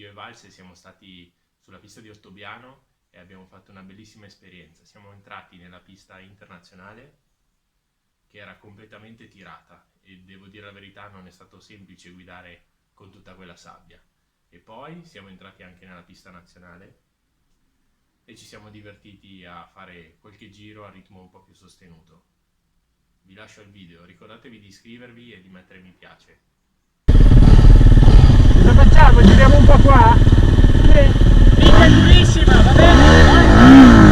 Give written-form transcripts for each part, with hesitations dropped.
Io e Valse siamo stati sulla pista di Ottobiano e abbiamo fatto una bellissima esperienza. Siamo entrati nella pista internazionale che era completamente tirata e devo dire la verità, non è stato semplice guidare con tutta quella sabbia. E poi siamo entrati anche nella pista nazionale e ci siamo divertiti a fare qualche giro a ritmo un po' più sostenuto. Vi lascio il video, ricordatevi di iscrivervi e di mettere mi piace. Cosa facciamo? Giriamo un po' qua? Sì. È durissima, va bene?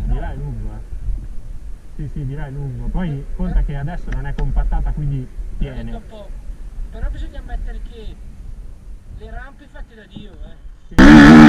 Di là è lungo, Sì, sì, di là è lungo. Poi conta che adesso non è compattata, quindi tiene. Un po'. Però bisogna ammettere che le rampe fatte da Dio, Sì.